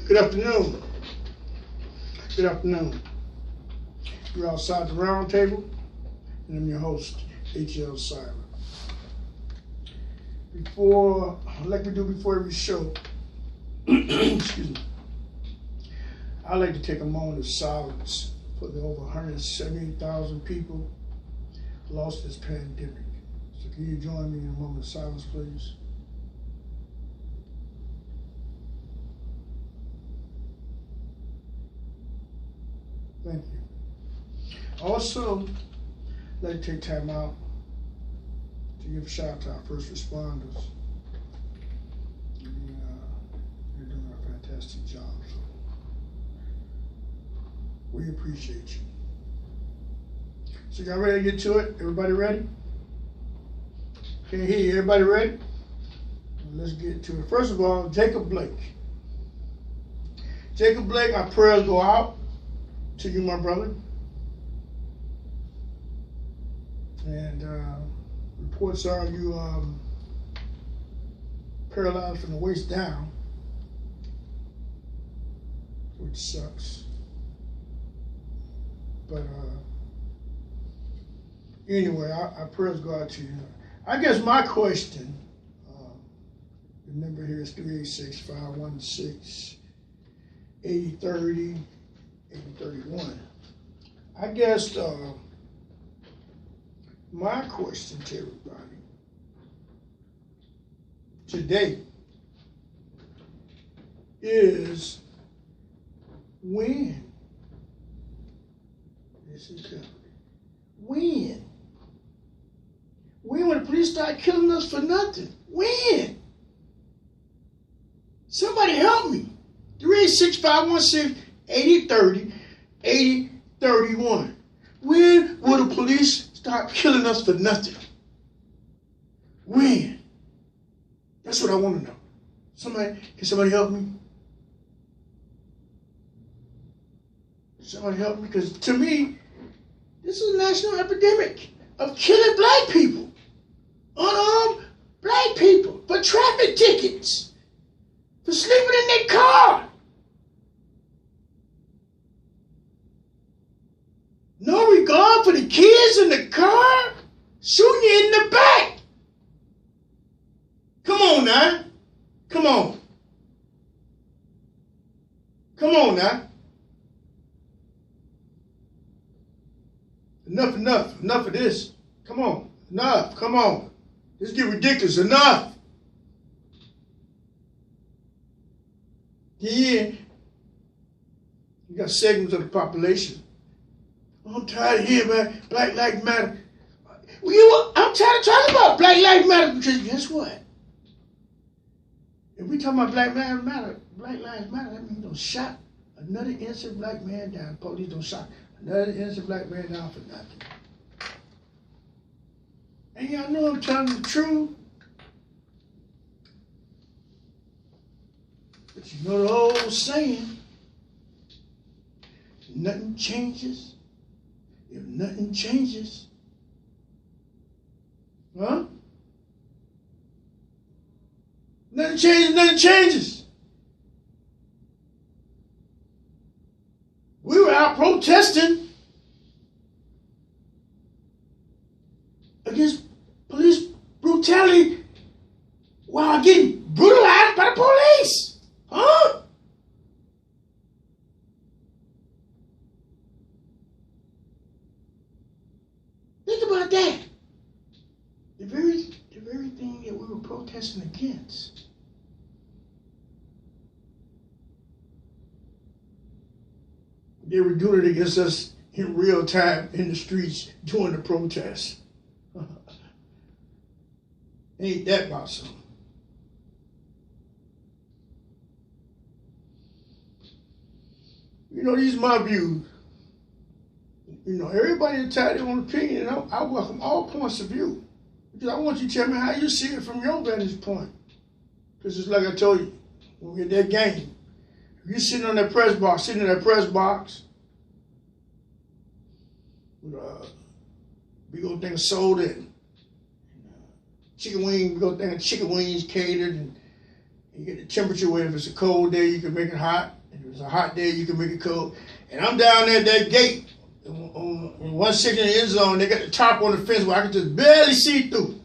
Good afternoon. Good afternoon. We're outside the round table, and I'm your host, H.L. Siler. Like we do before every show, excuse me, I'd like to take a moment of silence for the over 170,000 people lost this pandemic. So can you join me in a moment of silence, please? Thank you. Also, I'd like to take time out to give a shout out to our first responders. They're doing a fantastic job. So we appreciate you. So y'all ready to get to it? Everybody ready? Can you hear you? Everybody ready? Well, let's get to it. First of all, Jacob Blake. Jacob Blake, our prayers go out to you, my brother. And reports are you paralyzed from the waist down, which sucks. But anyway, our prayers go out to you. I guess my question, the number here is 386-516-8030. 831. I guess my question to everybody today is when this is coming. When will the police start killing us for nothing? When? Somebody help me. 386-516-8030, 8031. When will the police start killing us for nothing? When? That's what I want to know. Can somebody help me? Somebody help me? Because to me, this is a national epidemic of killing black people. Unarmed black people for traffic tickets. For sleeping in their car. No regard for the kids in the car, shooting you in the back. Come on now. Come on. Come on now. Enough of this. Come on. Enough. Come on. This get ridiculous. Enough. Yeah. You got segments of the population. I'm tired of hearing about Black Lives Matter. I'm tired of talking about Black Lives Matter because guess what? If we talk about Black Lives Matter, that means don't shot another innocent black man down. Police don't shot another innocent black man down for nothing. And y'all know I'm telling the truth. But you know the old saying, nothing changes. If nothing changes, nothing changes. We were out protesting against police brutality while getting brutalized by the police. Huh? Think about that. The very thing that we were protesting against. They were doing it against us in real time in the streets during the protests. Ain't that about something? You know, these are my views. You know, everybody entitled their own opinion, and I welcome all points of view. Because I want you to tell me how you see it from your vantage point. Because it's like I told you, when we get that game, if you're sitting in that press box with a big old thing of soda and chicken wings, big old thing of chicken wings catered, and you get the temperature where if it's a cold day, you can make it hot. It's a hot day, you can make it cold. And I'm down there at that gate, in 160 in the end zone, they got the top on the fence where I can just barely see through.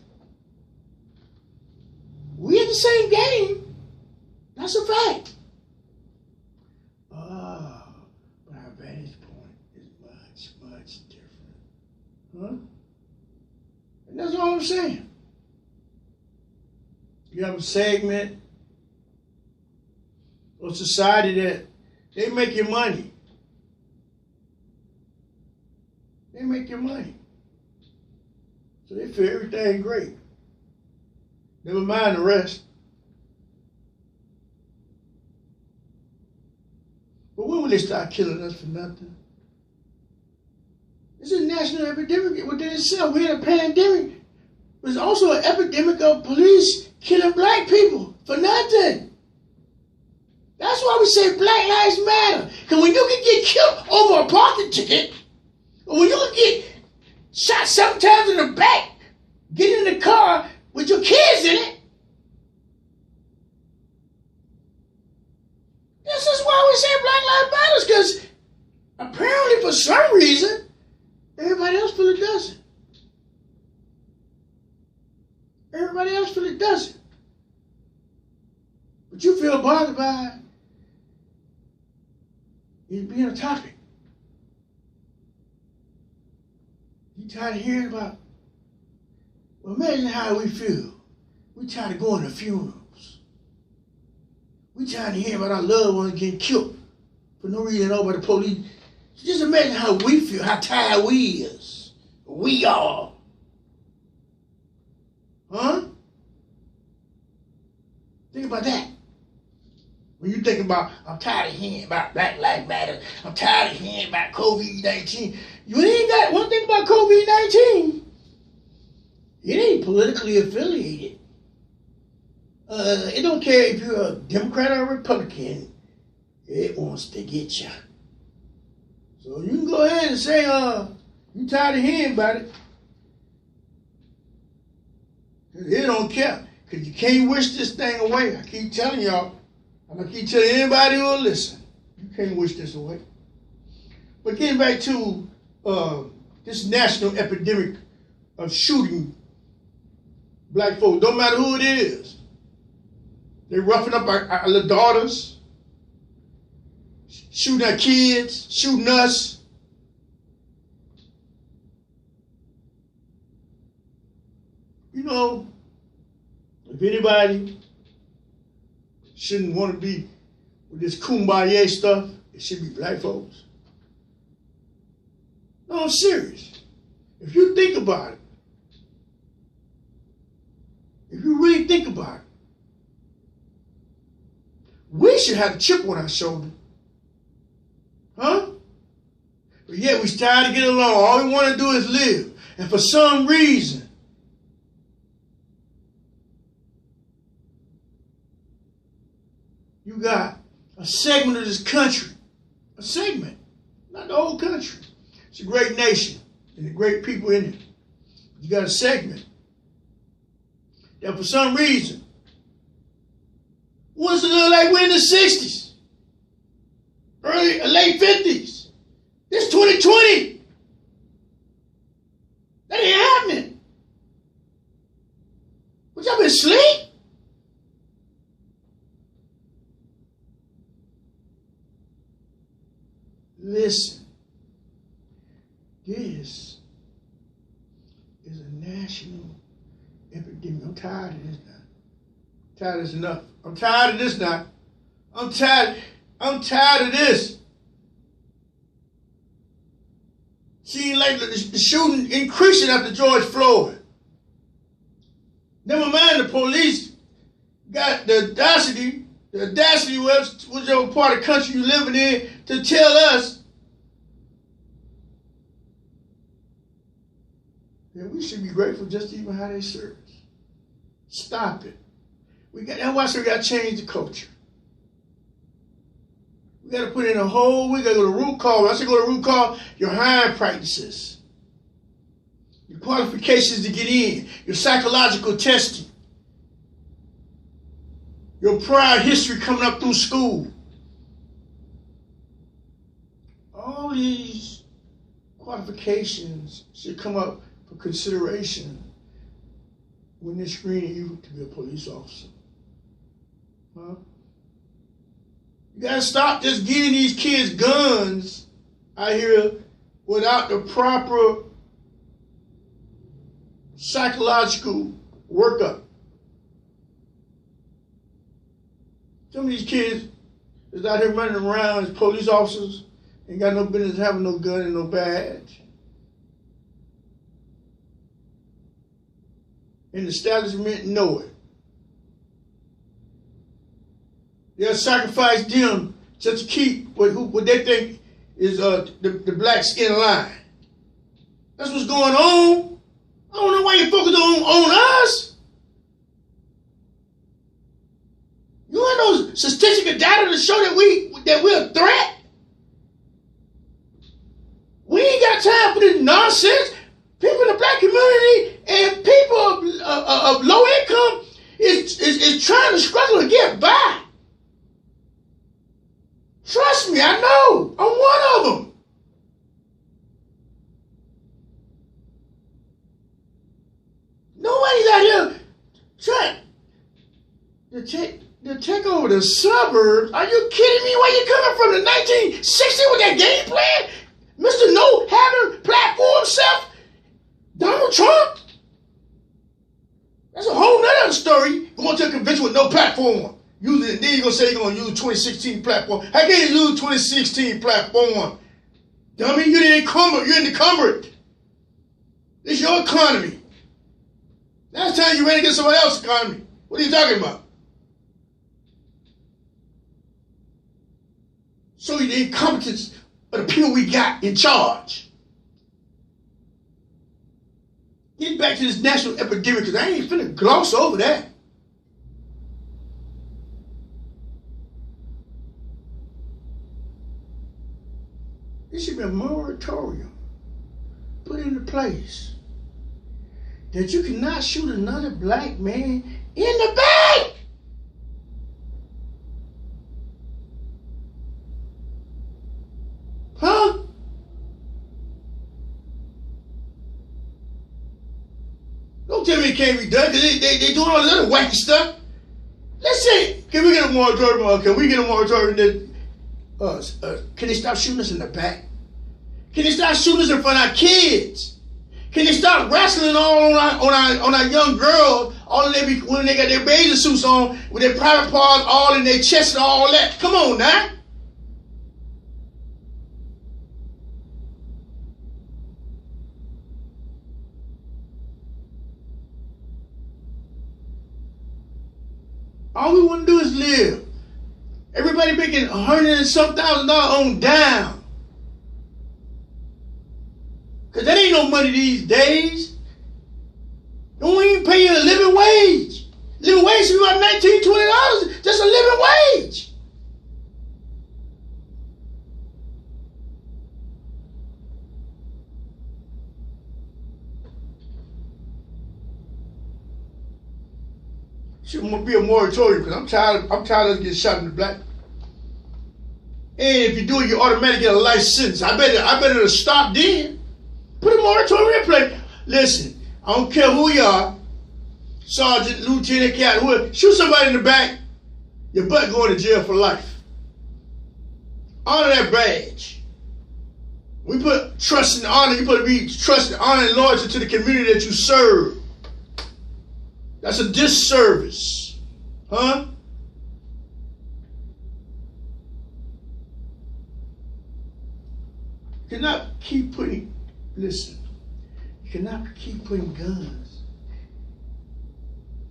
We in the same game. That's a fact. But our vantage point is much, much different. Huh? And that's all I'm saying. You have a segment of society that they make your money. They make your money. So they feel everything great. Never mind the rest. But when will they start killing us for nothing? It's a national epidemic within itself. We're in a pandemic. There's also an epidemic of police killing black people for nothing. That's why we say Black Lives Matter. Because when you can get killed over a parking ticket, or when you can get shot sometimes in the back, get in the car with your kids in it, this is why we say Black Lives Matter, because apparently for some reason, everybody else feel it doesn't. Everybody else feel it doesn't. But you feel bothered by it being a topic. You tired of hearing about, well, imagine how we feel. We tired of going to funerals. We tired of hearing about our loved ones getting killed for no reason at all by the police. Just imagine how we feel, how tired we is. We are. Huh? Think about that. When you think about, I'm tired of hearing about Black Lives Matter, I'm tired of hearing about COVID-19. You ain't got one thing about COVID-19. It ain't politically affiliated. It don't care if you're a Democrat or a Republican. It wants to get you. So you can go ahead and say, you tired of hearing about it. It don't care. Because you can't wish this thing away. I keep telling y'all. I'm going to keep telling anybody who will listen. You can't wish this away. But getting back to this national epidemic of shooting black folks, don't matter who it is. They're roughing up our little daughters, shooting our kids, shooting us. You know, if anybody shouldn't want to be with this kumbaya stuff, it should be black folks. No, I'm serious. If you think about it, if you really think about it, we should have a chip on our shoulder. Huh? But yet we tired to get along. All we want to do is live. And for some reason, you got a segment of this country, a segment, not the whole country. It's a great nation and the great people in it. You got a segment that for some reason wants to look like we're in the 60s, late 50s. This 2020. That ain't happening. What, y'all been asleep? Listen, this is a national epidemic. I'm tired of this now. I'm tired of this enough. I'm tired of this now. I'm tired of this. Seeing like the shooting increasing after George Floyd. Never mind the police got the audacity, whichever part of the country you living in, to tell us that we should be grateful just to even have their service. Stop it. That's why we got to change the culture. We got to put in we got to go to root cause. I should go to root cause your hiring practices, your qualifications to get in, your psychological testing, your prior history coming up through school. these qualifications should come up for consideration when they're screening you to be a police officer. Huh? You gotta stop just giving these kids guns out here without the proper psychological workup. Some of these kids is out here running around as police officers, ain't got no business having no gun and no badge. And the establishment know it. They'll sacrifice them just to keep what they think is the blacks in line. That's what's going on. I don't know why you focus on us. You want no statistical data to show that we're a threat? We ain't got time for this nonsense. People in the black community and people of low income is trying to struggle to get by. Trust me, I know. I'm one of them. Nobody's out here trying to take over the suburbs. Are you kidding me? Where you coming from? The 1960s with that game plan? Mr. No having platform himself? Donald Trump? That's a whole nother story. Going to a convention with no platform. Then you're going to say you're going to use 2016 platform. How can you use 2016 platform? Dummy, you're encumbered. It's your economy. Last time you ran against somebody else's economy. What are you talking about? So the incompetence of the people we got in charge. Get back to this national epidemic, because I ain't finna gloss over that. There should be a moratorium put into place that you cannot shoot another black man in the back. Huh? Don't tell me it can't be done, because they doing all this other wacky stuff. Let's say, can we get a moratorium? Can we get a moratorium that can they stop shooting us in the back? Can they stop shooting us in front of our kids? Can they stop wrestling all on our young girls, when they got their bathing suits on, with their private parts all in their chest and all that? Come on now. All we want to do is live. Everybody making $100,000 and some on down. Because that ain't no money these days. Don't even pay you a living wage. Living wage should be about $19, $20, just a living wage. Should be a moratorium, because I'm tired of us getting shot in the black. And if you do it, you automatically get a life sentence. I better stop then. Put a moratorium in place. Listen, I don't care who you are, sergeant, lieutenant, captain, whoever, shoot somebody in the back, your butt going to jail for life. Honor that badge. We put trust and honor. You put to be trust and honor and loyalty to the community that you serve. That's a disservice. Huh? You cannot keep putting, listen, you cannot keep putting guns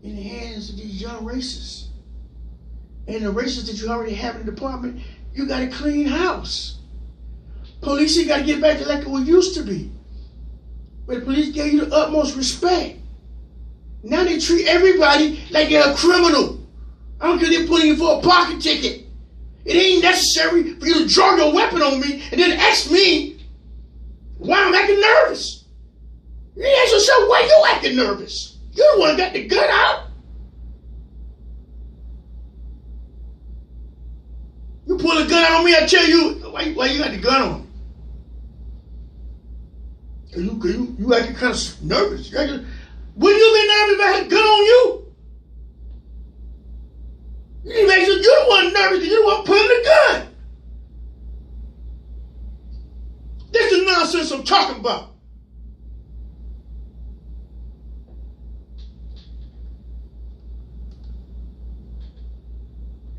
in the hands of these young racists. And the racists that you already have in the department, you got a clean house. Police, you got to get back to like it used to be, where the police gave you the utmost respect. Now they treat everybody like they're a criminal. I don't care if they're putting you for a parking ticket. It ain't necessary for you to draw your weapon on me and then ask me why I'm acting nervous. You ask yourself why you acting nervous. You're the one who got the gun out. You pull a gun out on me, I tell you, why you got the gun on? You acting kind of nervous. Wouldn't you be nervous if I had a gun on you? You need to make sure you're the one nervous because you're the one pulling the gun. This is the nonsense I'm talking about.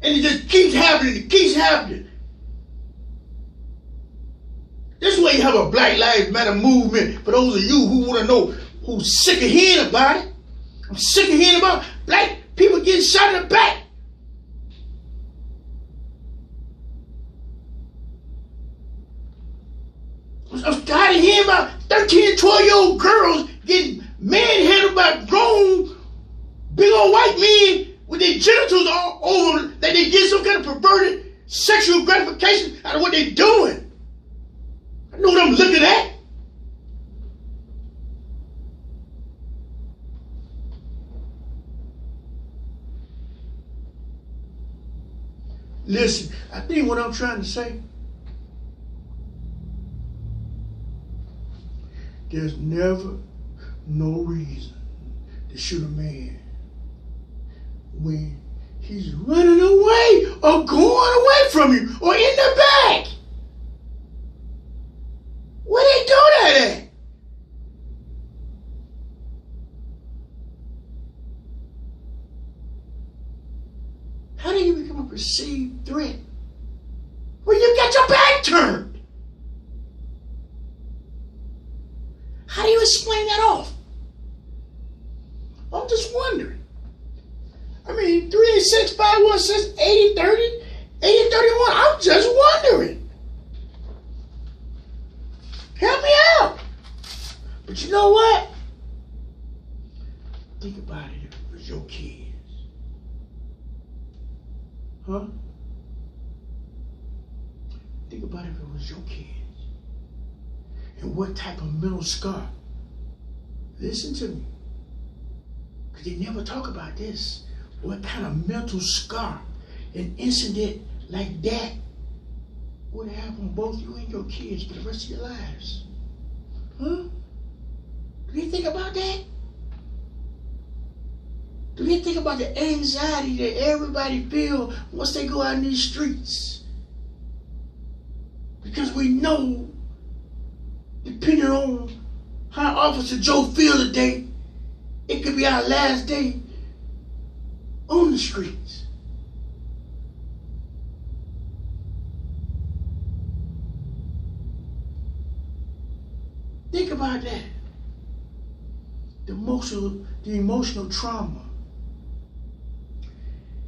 And it just keeps happening. It keeps happening. This is why you have a Black Lives Matter movement. For those of you who want to know, who's sick of hearing about it. I'm sick of hearing about black people getting shot in the back. I'm tired of hearing about 13 and 12-year-old girls getting manhandled by grown, big old white men with their genitals all over them, that they get some kind of perverted sexual gratification out of what they're doing. I know what I'm looking at. Listen, I think what I'm trying to say, there's never no reason to shoot a man when he's running away or going away from you or in the back. Where they do that at? How do you become a perceived threat when you got your back turned? How do you explain that off? I'm just wondering. I mean, 386-516-8030, 8031. I'm just wondering. Help me out. But you know what? Think about it if it was your kids. Huh? Think about it if it was your kids. And what type of mental scar? Listen to me. Because they never talk about this. What kind of mental scar an incident like that would have on both you and your kids for the rest of your lives? Huh? Do you think about that? Do you think about the anxiety that everybody feels once they go out in these streets? Because we know, depending on how Officer Joe feels today, it could be our last day on the streets. Think about that. The emotional trauma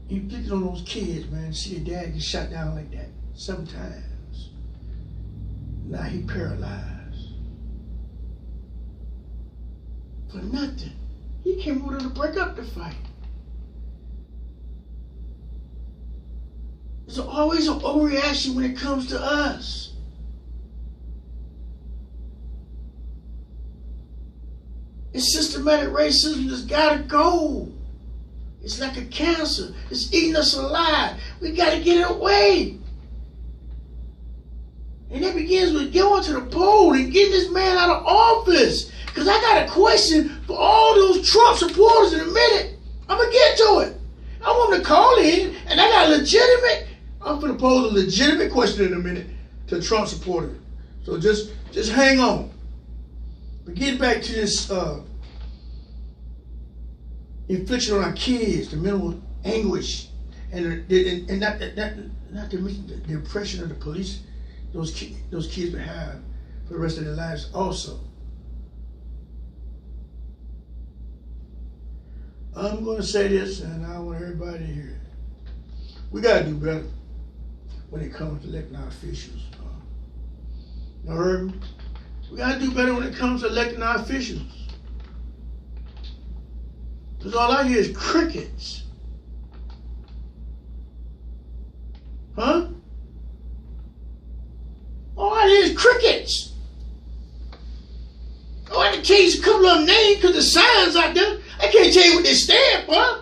inflicted on those kids, man. See their dad get shot down like that sometimes. Now he paralyzed. For nothing. He came over to break up the fight. There's always an overreaction when it comes to us. It's systematic racism that's gotta go. It's like a cancer. It's eating us alive. We gotta get it away. And that begins with going to the poll and getting this man out of office. Because I got a question for all those Trump supporters in a minute. I'm going to get to it. I want them to call in, and I got I'm going to pose a legitimate question in a minute to Trump supporters. So just hang on. But getting back to this infliction on our kids, the mental anguish, and not to mention the oppression of the police those kids would have for the rest of their lives also. I'm going to say this, and I want everybody to hear it. We got to do better when it comes to electing our officials. You heard me? We got to do better when it comes to electing our officials. Because all I hear is crickets. Huh? All I hear is crickets. Oh, I can tell you a couple of them names because the signs out there. I can't tell you what they stand for.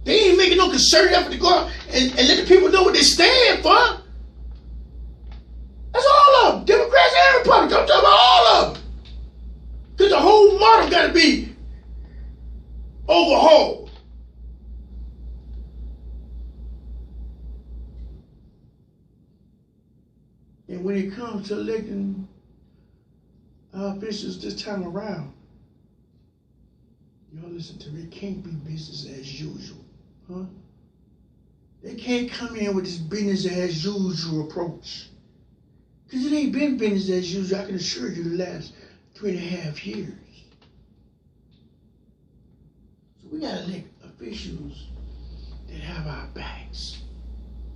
They ain't making no concerted effort to go out and let the people know what they stand for. That's all of them. Democrats and Republicans. I'm talking about all of them. Because the whole model got to be overhauled. And when it comes to electing our officials this time around, y'all listen to me, it can't be business as usual, huh? They can't come in with this business as usual approach. Because it ain't been business as usual, I can assure you, the last 3.5 years. So we gotta elect officials that have our backs.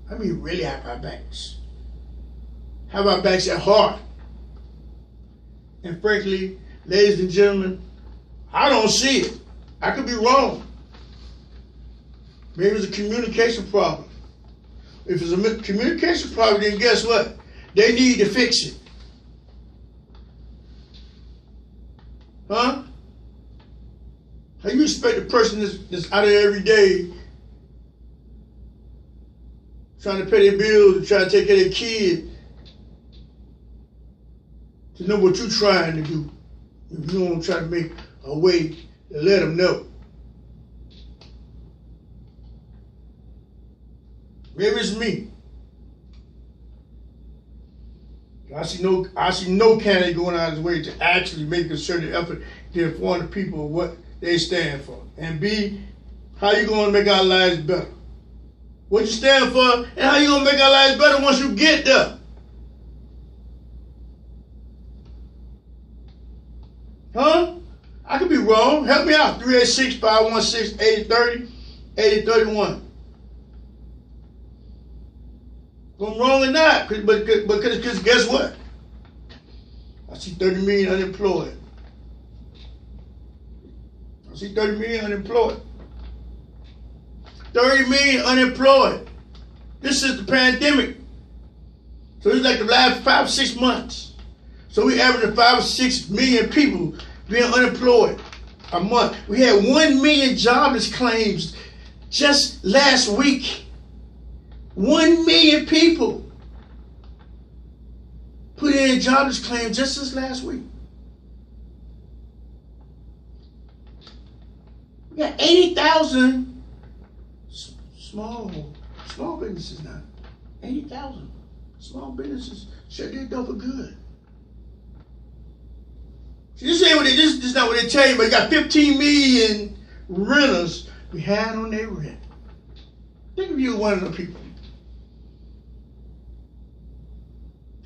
I mean, really have our backs. Have our backs at heart. And frankly, ladies and gentlemen, I don't see it. I could be wrong. Maybe it's a communication problem. If it's a communication problem, then guess what? They need to fix it. Huh? How you expect a person that's out there every day trying to pay their bills and trying to take care of their kids to know what you're trying to do if you don't try to make a way to let them know? Maybe it's me. I see no candidate going out of his way to actually make a concerted effort to inform the people of what they stand for. And B, how you going to make our lives better? What you stand for and how you going to make our lives better once you get there. Huh? I could be wrong. Help me out. 386-516-8030, 8031. If I'm wrong or not, because guess what? I see 30 million unemployed. I see 30 million unemployed. 30 million unemployed. This is the pandemic. So it's like the last 5 or 6 months. So we average 5 or 6 million people being unemployed a month. We had 1 million jobless claims just last week. 1 million people put in jobless claims just this last week. We got 80,000 small businesses now. 80,000 small businesses shut their door for good. See, this is not what they tell you, but you got 15 million renters behind on their rent. Think of you one of the people.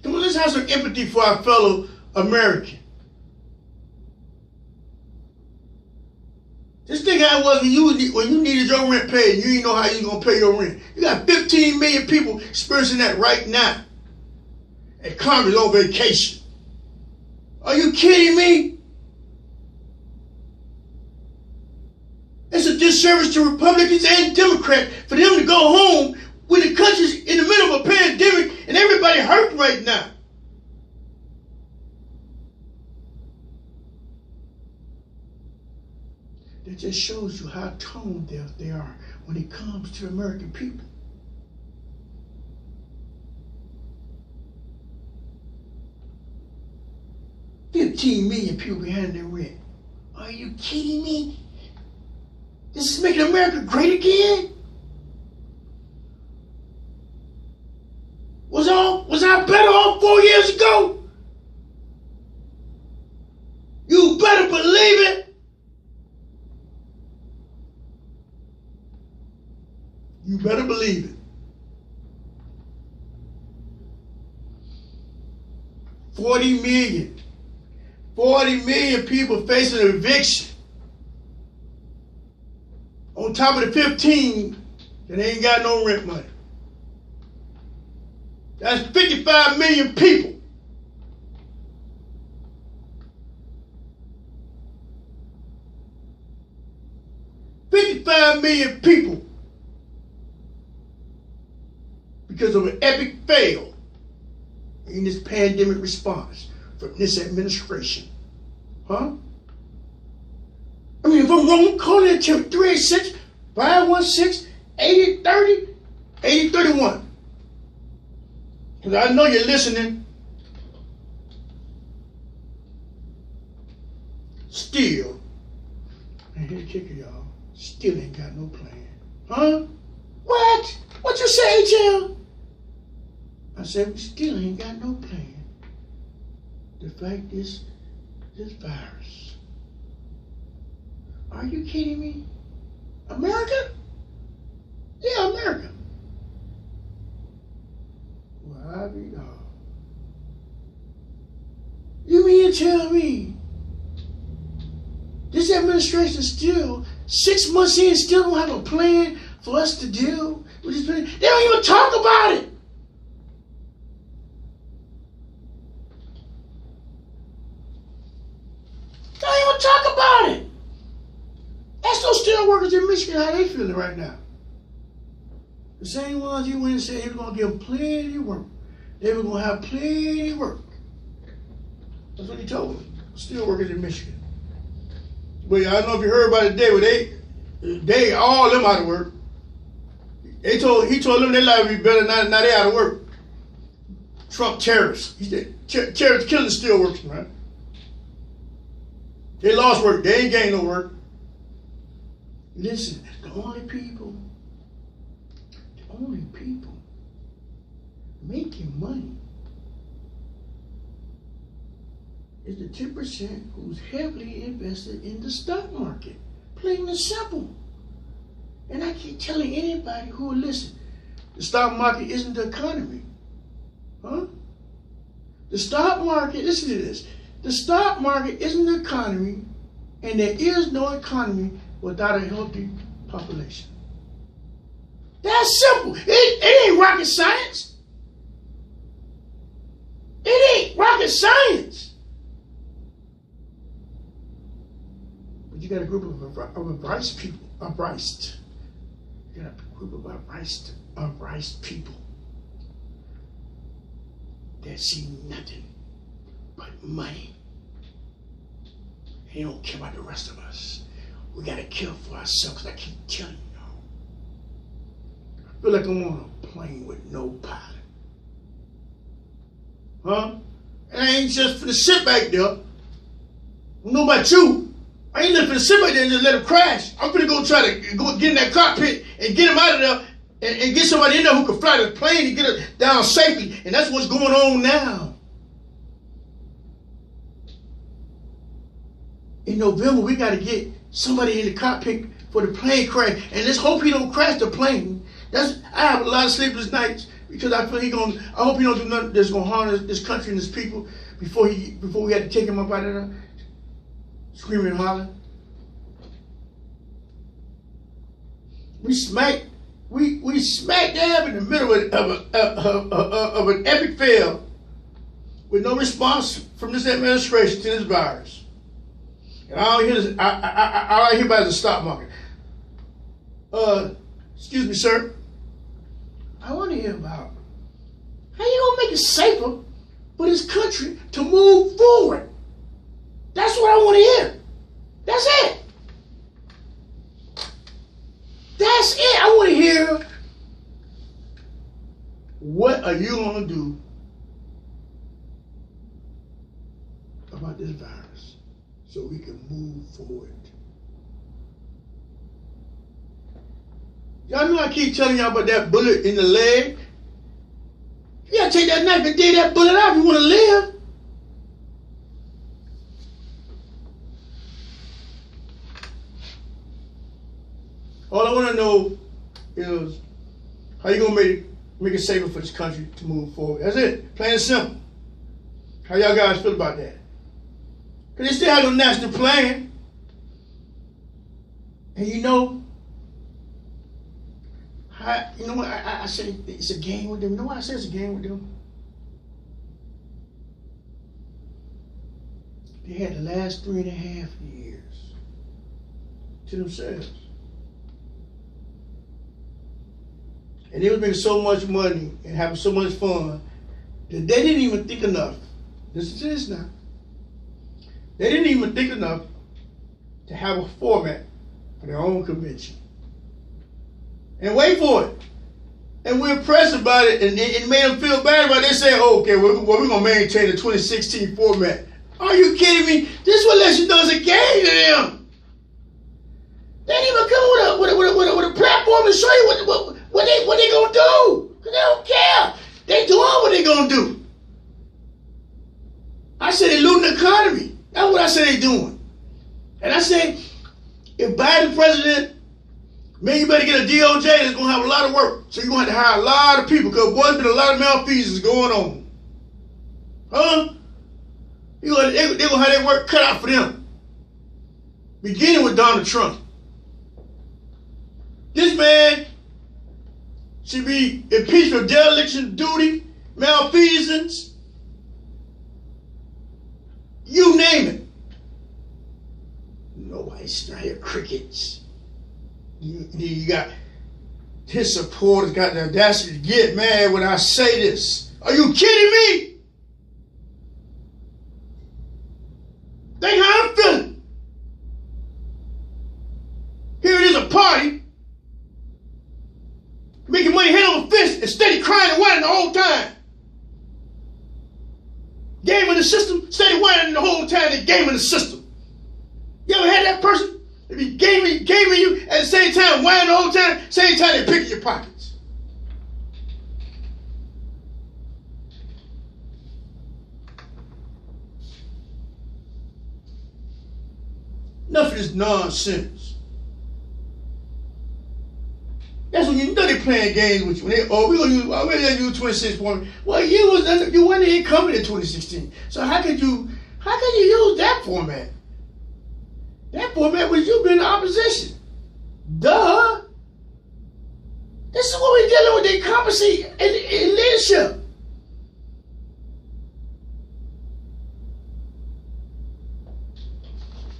So let's have some empathy for our fellow American. Just think how it was when you needed your rent paid and you didn't know how you were going to pay your rent. You got 15 million people experiencing that right now. And Congress on vacation. Are you kidding me? It's a disservice to Republicans and Democrats for them to go home when the country's in the middle of a pandemic and everybody hurt right now. That just shows you how tone deaf they are when it comes to American people. $15 million people behind their rent. Are you kidding me? This is making America great again? Was I better off 4 years ago? You better believe it. You better believe it. 40 million people facing eviction. On top of the 15 that ain't got no rent money. That's 55 million people. $55 million people because of an epic fail in this pandemic response from this administration. Huh? I mean, if I'm wrong, call it to 386-516-8030, 8031. Because I know you're listening. still, and here the kicker, y'all, still ain't got no plan. Huh? What? What you say, Jim? I said, we still ain't got no plan to fight this virus. Are you kidding me? America? Yeah, America. Well, I be dog. You mean to tell me this administration still 6 months in still don't have a plan for us to deal with this plan? They don't even talk about it. They don't even talk about it. Ask those steel workers in Michigan how they feeling right now. The same ones you went and said they were going to give them plenty of work. They were going to have plenty of work. That's what he told them. Steel workers in Michigan. But I don't know if you heard about it today, but they all them out of work. He told them their life would be better now they out of work. Trump terrorists. He said terrorists killing the steel workers, right? They lost work. They ain't gained no work. Listen, the only people making money is the 10% who's heavily invested in the stock market. Plain and simple. And I keep telling anybody who will listen, the stock market isn't the economy. Huh? The stock market, listen to this. The stock market isn't the economy, and there is no economy without a healthy population. That's simple. It ain't rocket science. It ain't rocket science. But you got a group of unbriced people, unbriced. You got a group of unbriced people that see nothing but money. They don't care about the rest of us. We got to kill for ourselves. I keep telling y'all. I feel like I'm on a plane with no pilot. Huh? And I ain't just for the sit back there. I don't know about you. I ain't just for the sit back there and just let him crash. I'm gonna go try to go get in that cockpit and get him out of there and get somebody in there who can fly the plane and get it down safely. And that's what's going on now. In November, we got to get somebody in the cockpit for the plane crash, and let's hope he don't crash the plane. I have a lot of sleepless nights because I feel I hope he don't do nothing that's gonna harm this country and this people before we had to take him up out of there, screaming and hollering. We smack dab in the middle of an epic fail with no response from this administration to this virus. And all I hear about is the stock market. Excuse me, sir. I want to hear about how you gonna make it safer for this country to move forward. That's what I want to hear. That's it. That's it. I want to hear, what are you gonna do about this virus so we can move forward? Y'all know I keep telling y'all about that bullet in the leg. You gotta take that knife and dig that bullet out if you want to live. All I want to know is how you gonna make it safer for this country to move forward. That's it. Plain and simple. How y'all guys feel about that? Because they still have no national plan. And you know what I say it's a game with them. You know why I say it's a game with them? They had the last 3.5 years to themselves. And they was making so much money and having so much fun that they didn't even think enough. Listen to this now. They didn't even think enough to have a format for their own convention. And wait for it. And we're impressed about it, and it made them feel bad about it. They say, oh, okay, we're going to maintain the 2016 format. Are you kidding me? This one lets you know it's a game to them. They ain't even come with a platform to show you what they gonna do. Cause they don't care. They doing what they gonna do. I said they looting the economy. That's what I said they doing. And I said, if Biden president, man, you better get a DOJ that's gonna have a lot of work. So you're gonna have to hire a lot of people, because boy, there's been a lot of malfeasance going on. Huh? They're gonna have their work cut out for them. Beginning with Donald Trump. This man should be impeached for dereliction of duty, malfeasance, you name it. Nobody's not here, crickets. You got his supporters got the audacity to get mad when I say this. Are you kidding me? Think how I'm feeling. Here it is, a party, making money hand over fist and steady crying and whining the whole time. Gaming the system, steady whining the whole time they gaming the system. You ever had that person? They be gaming you at the same time, whining the whole time, same time they picking your pockets. Enough of this nonsense. That's when you know they playing games with you. When we're gonna use 26 points. Well, you wasn't incoming in 2016. So how could you use that format? That format was you being the opposition. Duh. This is what we're dealing with, the incompetency in leadership.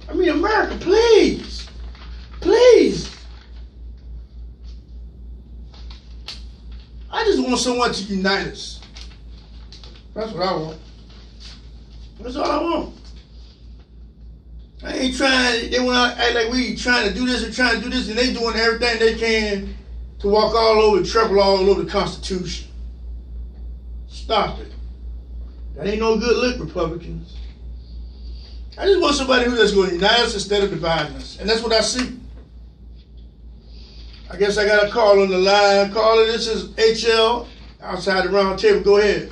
I mean, America, please. Please. I just want someone to unite us. That's what I want. That's all I want. I ain't trying, they want to act like we trying to do this and trying to do this, and they doing everything they can to walk all over, trample all over the Constitution. Stop it. That ain't no good look, Republicans. I just want somebody who's just going to unite us instead of dividing us. And that's what I see. I guess I got a call on the line. Caller, this is HL outside the round table. Go ahead.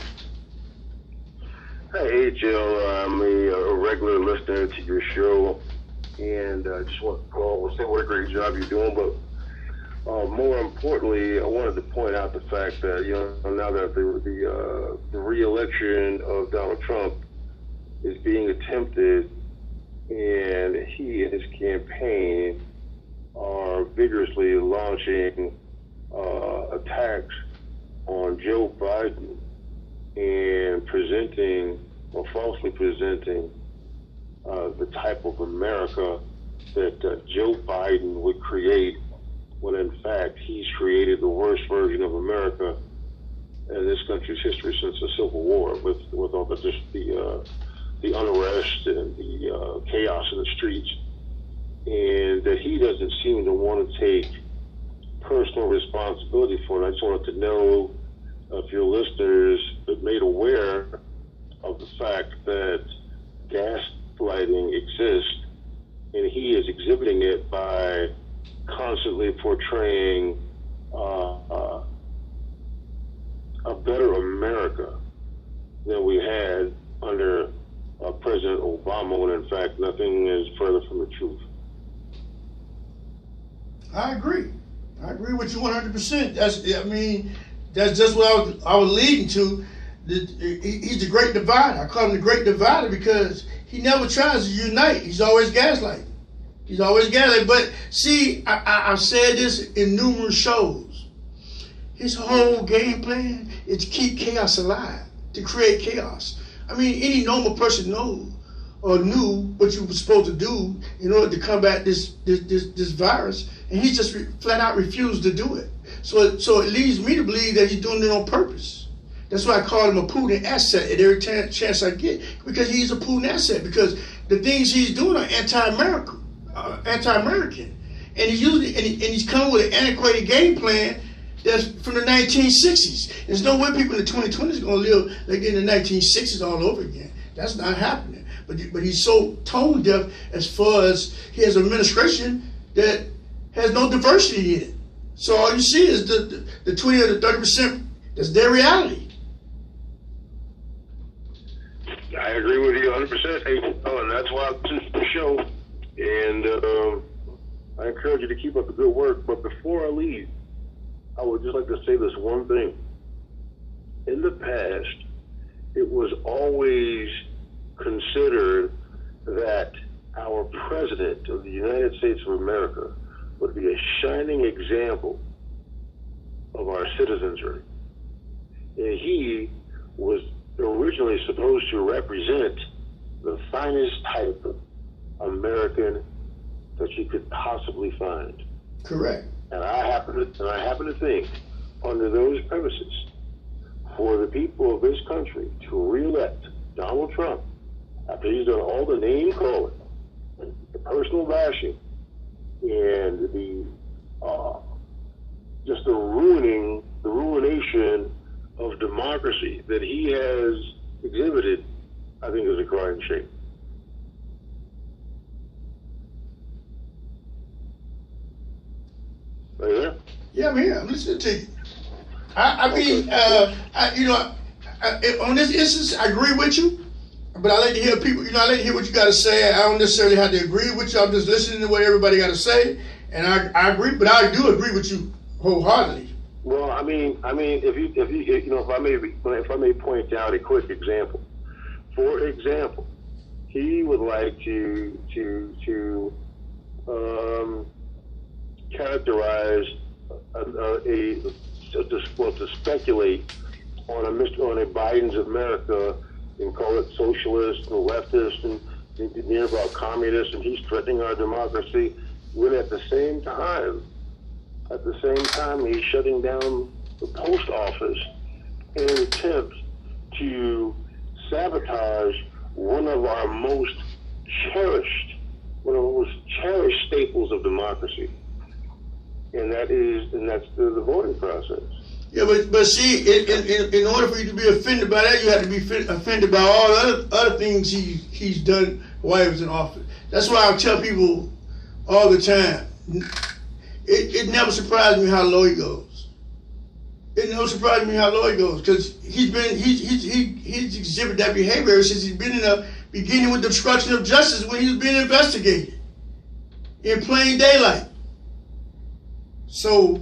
Hey, HL, I'm a regular listener to your show, and I just want to call and say what a great job you're doing. But more importantly, I wanted to point out the fact that, now that the re-election of Donald Trump is being attempted, and he and his campaign are vigorously launching attacks on Joe Biden and presenting or falsely presenting the type of America that Joe Biden would create, when in fact he's created the worst version of America in this country's history since the Civil War, with all the unrest and the chaos in the streets, and that he doesn't seem to want to take personal responsibility for it. I just wanted to know if your listeners are made aware of the fact that gaslighting exists, and he is exhibiting it by constantly portraying a better America than we had under President Obama, when in fact nothing is further from the truth. I agree with you 100%. That's just what I was leading to. He's the great divider. I call him the great divider because he never tries to unite. He's always gaslighting. But see, I've said this in numerous shows. His whole game plan is to keep chaos alive, to create chaos. I mean, any normal person knows or knew what you were supposed to do in order to combat this virus, and he just flat out refused to do it. So it leads me to believe that he's doing it on purpose. That's why I call him a Putin asset at every chance I get, because he's a Putin asset, because the things he's doing are anti-American, and he's coming with an antiquated game plan that's from the 1960s. There's no way people in the 2020s are going to live like in the 1960s all over again. That's not happening. but he's so tone deaf as far as he has an administration that has no diversity in it. So all you see is the 20 or the 30%. That's their reality. I agree with you 100%, and that's why I listen to the show. And I encourage you to keep up the good work. But before I leave, I would just like to say this one thing. In the past, it was always considered that our president of the United States of America would be a shining example of our citizenry. And he was originally supposed to represent the finest type of American that you could possibly find. Correct. And I happen to think, under those premises, for the people of this country to re-elect Donald Trump after he's done all the name calling, and the personal bashing, and the just the ruination of democracy that he has exhibited, I think is a crying shame. Are you there? Yeah, I'm here. I'm listening to you. I mean, on this instance, I agree with you, but I like to hear people. I like to hear what you got to say. I don't necessarily have to agree with you. I'm just listening to what everybody got to say, and I agree. But I do agree with you wholeheartedly. Well, I mean, if I may point out a quick example. For example, he would like to characterize to speculate on a Biden's America and call it socialist and leftist and near about communist, and he's threatening our democracy. When at the same time he's shutting down the post office in an attempt to sabotage one of our most cherished staples of democracy. And that's the voting process. Yeah, but see, in order for you to be offended by that, you have to be offended by all the other things he's done while he was in office. That's why I tell people all the time, it never surprised me how low he goes. It never surprised me how low he goes, because he's exhibited that behavior ever since he's been beginning with the obstruction of justice when he was being investigated in plain daylight. So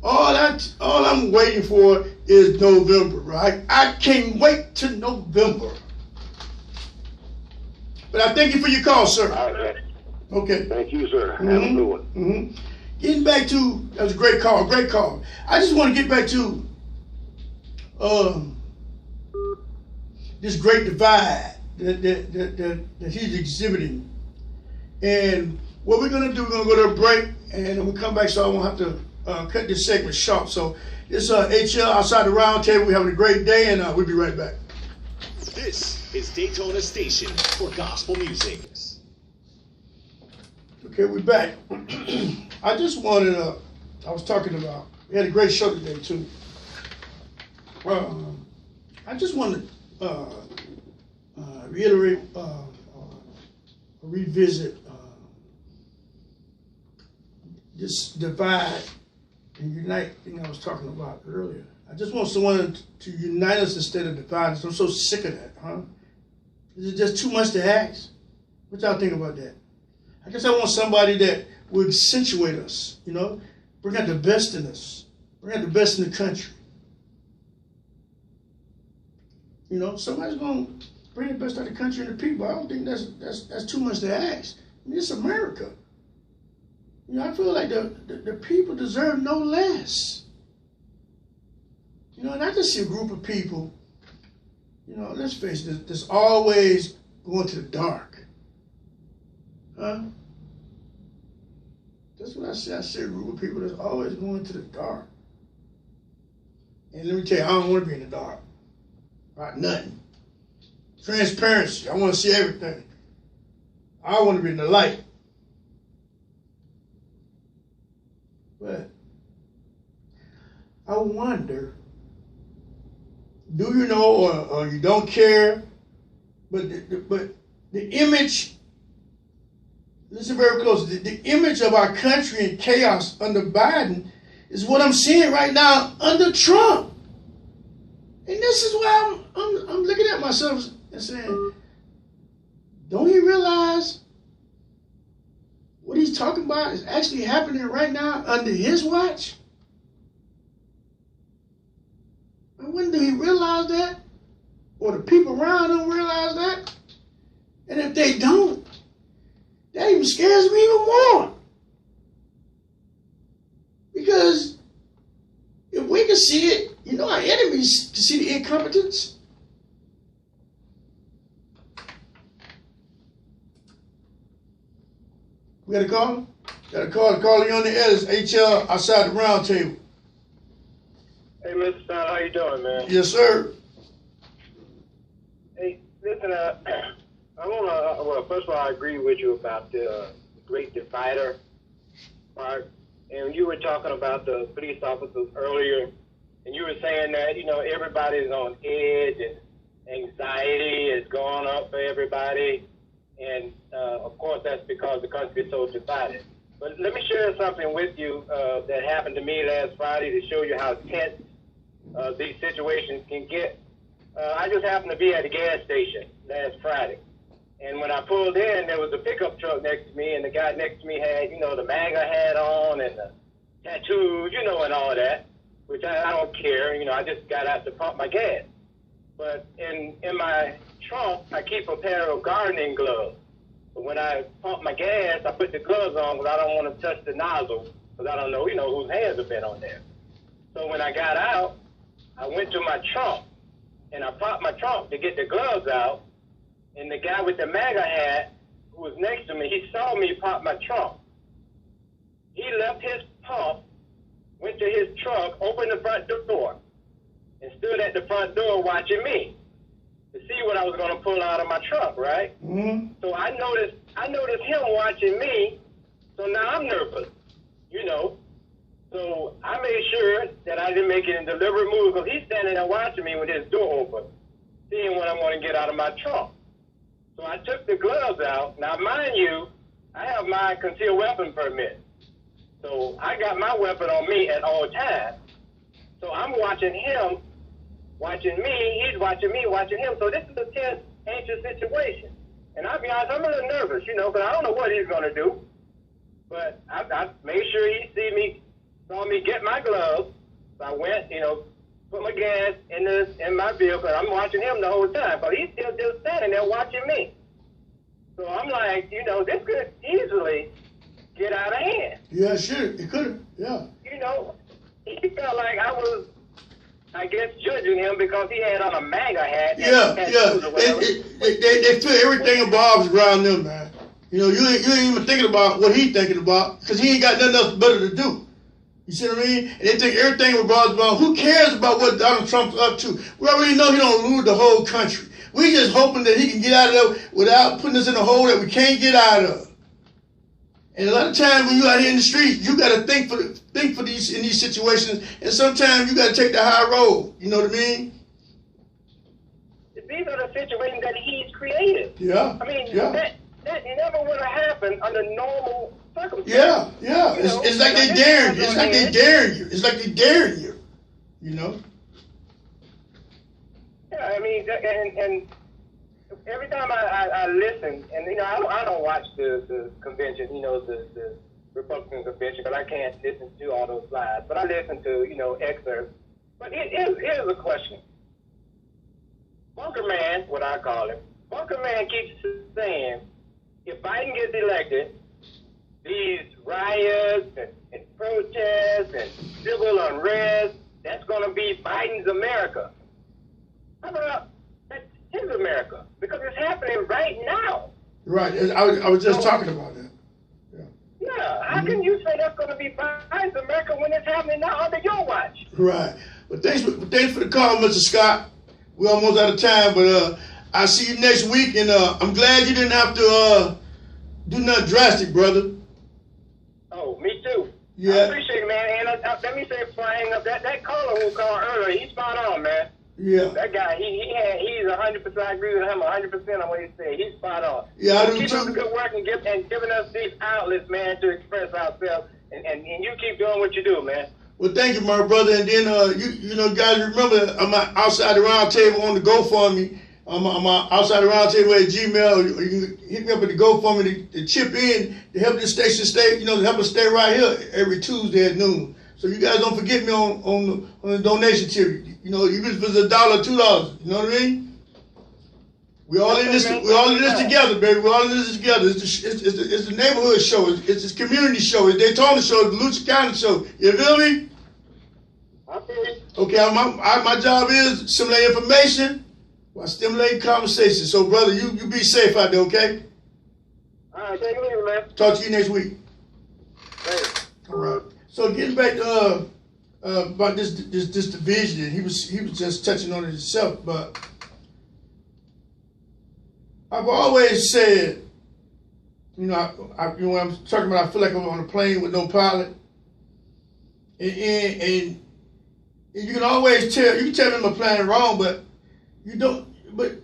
all I'm waiting for is November, right? I can't wait till November. But I thank you for your call, sir. Okay. Thank you, sir. Have a good one. Mm-hmm. Getting back to, that was a great call. I just want to get back to this great divide that he's exhibiting. And what we're going to do, we're going to go to a break, and then we'll come back so I won't have to cut this segment short. So this HL outside the round table. We're having a great day, and we'll be right back. This is Daytona Station for gospel music. Okay, we're back. I just wanted I was talking about, we had a great show today too. I just want to reiterate, revisit this divide and unite thing I was talking about earlier. I just want someone to unite us instead of divide us. I'm so sick of that, huh? Is it just too much to ask? What y'all think about that? I guess I want somebody that will accentuate us, bring out the best in us, bring out the best in the country. Somebody's going to bring the best out of the country and the people. I don't think that's too much to ask. I mean, it's America. I feel like the people deserve no less. And I just see a group of people, let's face it, that's always going to the dark. Huh? That's what I see. I see a group of people that's always going to the dark. And let me tell you, I don't want to be in the dark. About nothing. Transparency. I want to see everything. I want to be in the light. But I wonder, do you know or you don't care, but the image, listen very closely, the image of our country in chaos under Biden is what I'm seeing right now under Trump. And this is why I'm looking at myself and saying, don't he realize what he's talking about is actually happening right now under his watch? And when do he realize that? Or the people around him realize that? And if they don't, that even scares me even more. Because if we can see it, you know, our enemies can see the incompetence. We got a call? Got a call. Call you on the air. It's HL outside the round table. Hey, Mr. Stein, how you doing, man? Yes, sir. Hey, listen, well, first of all, I agree with you about the great divider part. And you were talking about the police officers earlier, and you were saying that, you know, everybody's on edge and anxiety is going up for everybody. And, of course, that's because the country is so divided. But let me share something with you that happened to me last Friday to show you how tense these situations can get. I just happened to be at a gas station last Friday. And when I pulled in, there was a pickup truck next to me, and the guy next to me had, you know, the MAGA hat on and the tattoos, you know, and all that, which I don't care. You know, I just got out to pump my gas. But in my trunk, I keep a pair of gardening gloves. But when I pump my gas, I put the gloves on because I don't want to touch the nozzle because I don't know, you know, whose hands have been on there. So when I got out, I went to my trunk, and I popped my trunk to get the gloves out, and the guy with the MAGA hat who was next to me, he saw me pop my trunk. He left his pump, went to his truck, opened the front door, and stood at the front door watching me to see what I was going to pull out of my trunk, right? Mm-hmm. So I noticed him watching me, so now I'm nervous, you know. So I made sure that I didn't make any deliberate moves because he's standing there watching me with his door open, seeing what I'm going to get out of my trunk. So I took the gloves out. Now, mind you, I have my concealed weapon permit. So I got my weapon on me at all times. So I'm watching him, watching me, he's watching me, watching him. So this is a tense, anxious situation. And I'll be honest, I'm a little nervous, you know, because I don't know what he's going to do. But I made sure he saw me get my gloves. So I went, you know, put my gas in my vehicle. I'm watching him the whole time, but he's still just standing there watching me. So I'm like, you know, this could easily get out of hand. Yeah, sure. It could have. Yeah. You know, he felt like I was, I guess, judging him because he had on a MAGA hat. Yeah. They feel everything revolves around them, man. You know, you ain't even thinking about what he's thinking about because he ain't got nothing else better to do. You see what I mean? And they think everything revolves around. Who cares about what Donald Trump's up to? We already know he don't lose the whole country. We just hoping that he can get out of there without putting us in a hole that we can't get out of. And a lot of times when you out here in the street, you got to think for these in these situations. And sometimes you got to take the high road. You know what I mean? These are the situations that he's created. Yeah. I mean, yeah. that never would have happened under normal circumstances. Yeah. It's like they daring you. It's like they daring you. It's like they daring you. You know? Yeah, I mean, and every time I listen, and, you know, I don't watch the convention, you know, the Republican convention, because I can't listen to all those slides, but I listen to, you know, excerpts. But here's a question. Bunker Man, what I call him, Bunker Man keeps saying, if Biden gets elected, these riots and protests and civil unrest, that's going to be Biden's America. How about that's his America? Because it's happening right now. Right. I was just talking about that. Yeah. How can you say that's going to be Biden's America when it's happening now under your watch? Right. But thanks for the call, Mr. Scott. We're almost out of time, but I'll see you next week, and I'm glad you didn't have to do nothing drastic, brother. Oh, me too. Yeah. I appreciate it, man. And let me say before I hang up, that caller who called earlier, he's spot on, man. Yeah. That guy, he's 100%. I agree with him 100% on what he said. He's spot on. Yeah, I do keep up the too. good work and giving us these outlets, man, to express ourselves. And you keep doing what you do, man. Well, thank you, my brother. And then, you know, guys, remember, I'm outside the round table on the GoFundMe. I'm outside the round table at Gmail. You can hit me up at the GoFundMe to chip in to help this station stay, you know, to help us stay right here every Tuesday at noon. So you guys don't forget me on the donation tip. You know, even if it's $1, $2, you know what I mean? We all in this. We all in this together, baby. We all in this together. It's the neighborhood show. It's the community show. It's Daytona show. It's the Lucia County show. You feel me? I feel you. Okay. My job is to stimulate information while stimulating conversation. So, brother, you be safe out there. Okay. All right, take it easy, man. Talk to you next week. Thanks. All right. So getting back to about this division, he was just touching on it himself, but I've always said, you know, you know, when I'm talking about, I feel like I'm on a plane with no pilot, and you can always tell. You can tell me my plan wrong, but you don't. But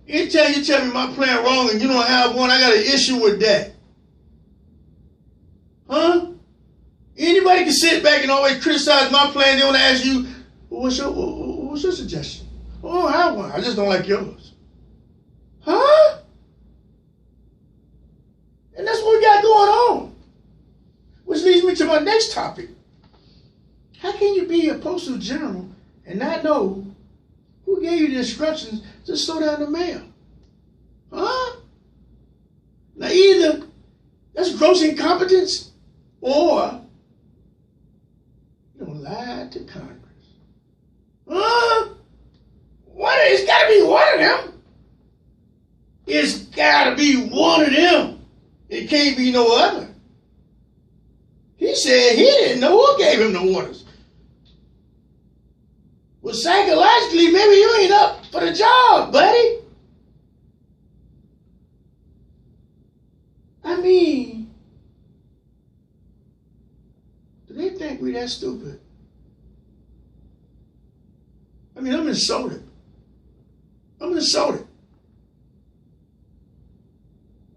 anytime you tell me my plan wrong and you don't have one, I got an issue with that, huh? Anybody can sit back and always criticize my plan. They want to ask you, well, what's your suggestion? Oh, I don't have one. I just don't like yours. Huh? And that's what we got going on. Which leads me to my next topic. How can you be a postal general and not know who gave you the instructions to slow down the mail? Huh? Now either that's gross incompetence or you don't lie to Congress. Huh? It's gotta be one of them. It's gotta be one of them. It can't be no other. He said he didn't know who gave him the orders. Well, psychologically, maybe you ain't up for the job, buddy. I mean, do they think we that stupid? I mean, I'm insulted. I'm insulted.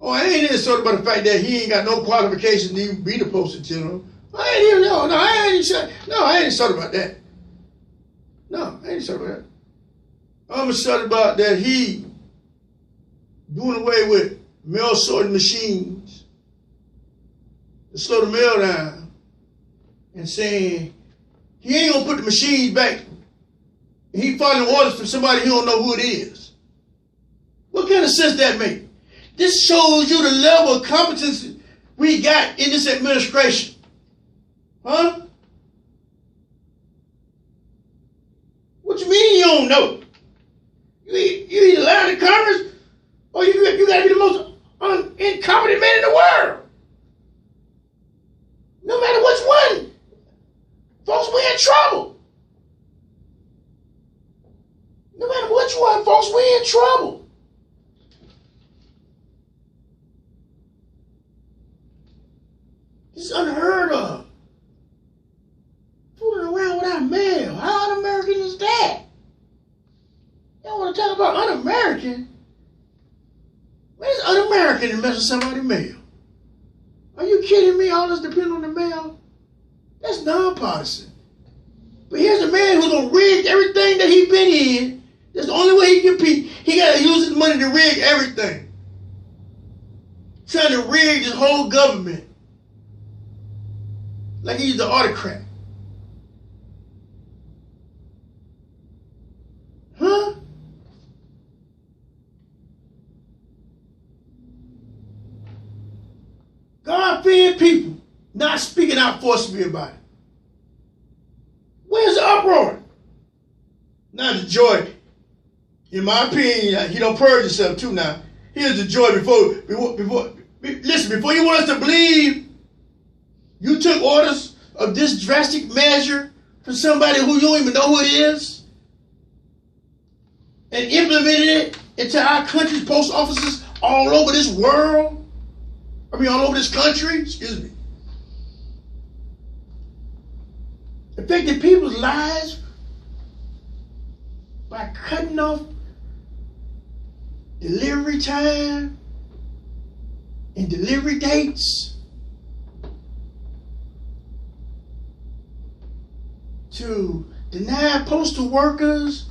Oh, I ain't insulted by the fact that he ain't got no qualifications to even be the postal general. I ain't even I ain't insulted about that. No, I ain't insulted about that. I'm insulted about that he doing away with mail sorting machines to slow the mail down and saying he ain't gonna put the machines back. He following orders from somebody he don't know who it is. What kind of sense that make? This shows you the level of competence we got in this administration. Huh? What you mean you don't know? You either lie to Congress or you gotta be the most incompetent man in the world. No matter which one, folks, we in trouble. No matter which one, folks, we in trouble. This is unheard of. Fooling around without mail. How un-American is that? Y'all want to talk about un-American? Man, it's un-American to mess with somebody's mail. Are you kidding me? All this depends on the mail? That's nonpartisan. But here's a man who's gonna rig everything that he been in. That's the only way he can compete. He gotta use his money to rig everything. Trying to rig this whole government. Like he's the autocrat. Huh? God-fearing people not speaking out forcefully about it. Where's the uproar? Now the joy. In my opinion, he don't purge himself too now. Here's the joy listen, before you want us to believe you took orders of this drastic measure from somebody who you don't even know who it is and implemented it into our country's post offices all over this world. I mean, all over this country. Excuse me. Affected people's lives by by cutting off delivery time and delivery dates to deny postal workers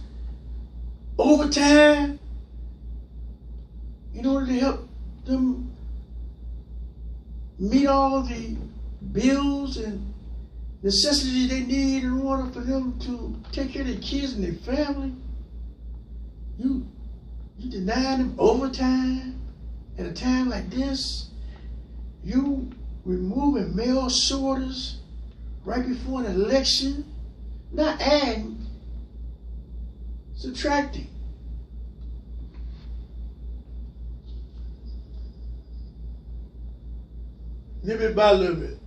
overtime in order to help them meet all the bills and necessities they need in order for them to take care of their kids and their family. You deny them overtime at a time like this. You removing mail sorters right before an election, not adding, subtracting. Little bit by little bit.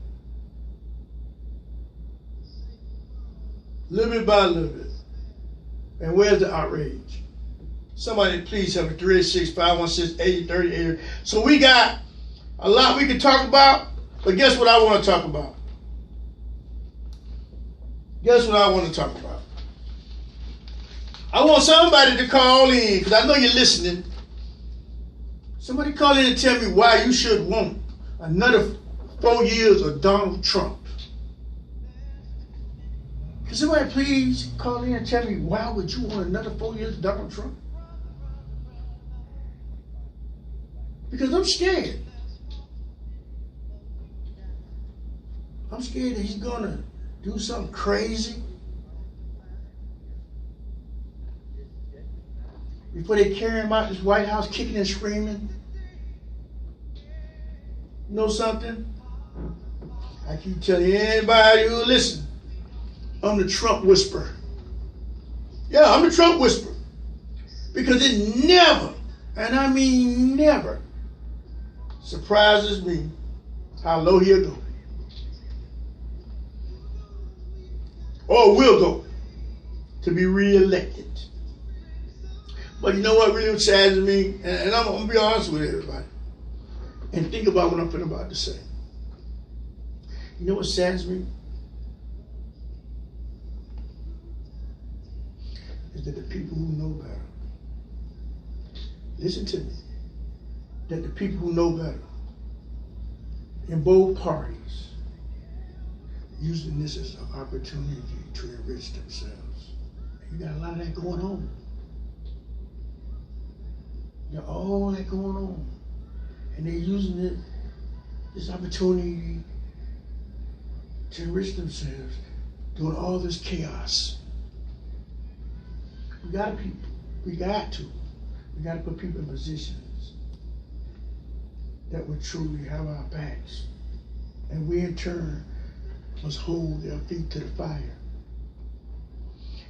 Little bit by little bit. And where's the outrage? Somebody please help me. 386-516-8038. So we got a lot we can talk about, but guess what I want to talk about? Guess what I want to talk about? I want somebody to call in, because I know you're listening. Somebody call in and tell me why you should want another 4 years of Donald Trump. Can somebody please call in and tell me why would you want another 4 years of Donald Trump? Because I'm scared. I'm scared that he's gonna do something crazy before they carry him out this White House kicking and screaming. You know something? I keep telling anybody who listen, I'm the Trump whisperer. Yeah, I'm the Trump whisperer. Because it never, and I mean never, surprises me how low he'll go. Or will go to be reelected. But you know what really saddens me? And I'm going to be honest with everybody. And think about what I'm about to say. You know what saddens me? Is that the people who know better, listen to me, that the people who know better in both parties using this as an opportunity to enrich themselves. And you got a lot of that going on. You got all that going on. And they're using it, this opportunity to enrich themselves, doing all this chaos. We got to put people in positions that would truly have our backs. And we in turn must hold their feet to the fire.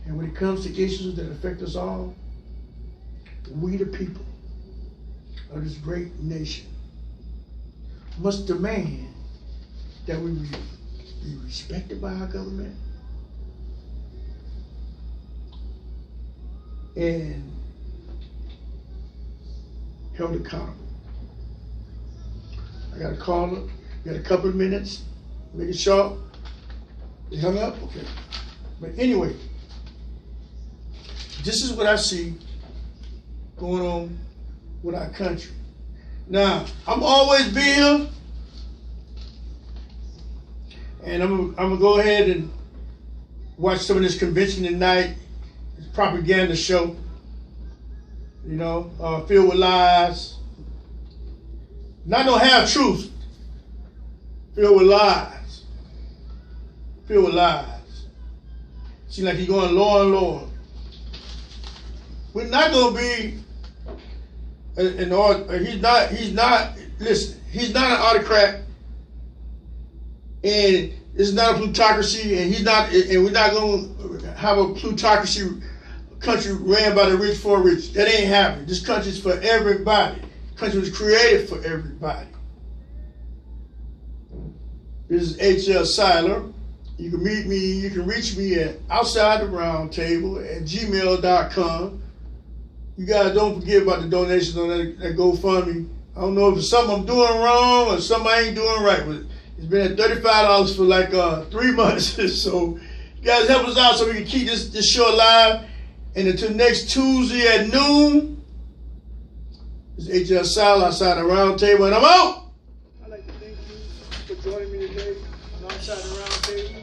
And when it comes to issues that affect us all, we the people of this great nation must demand that we be respected by our government and held accountable. I got a caller, got a couple of minutes, make it short. They hung up? Okay. But anyway, this is what I see going on with our country. Now, I'm always be here, and I'm gonna go ahead and watch some of this convention tonight. It's a propaganda show, you know, filled with lies. Not no half truth, filled with lies. Filled with lies. Seems like he's going lower and lower. We're not going to be he's not, listen, he's not an autocrat, and it's not a plutocracy, and we're not going to have a plutocracy country ran by the rich for rich. That ain't happening. This country's for everybody. The country was created for everybody. This is H.L. Seiler. You can meet me, you can reach me at outsidetheroundtable@gmail.com. You guys don't forget about the donations on that GoFundMe. I don't know if it's something I'm doing wrong or something I ain't doing right, but it's been at $35 for like 3 months. So you guys help us out so we can keep this show alive. And until next Tuesday at noon, this is H.L. Sal outside the round table, and I'm out. I'd like to thank you for joining me today alongside the round table.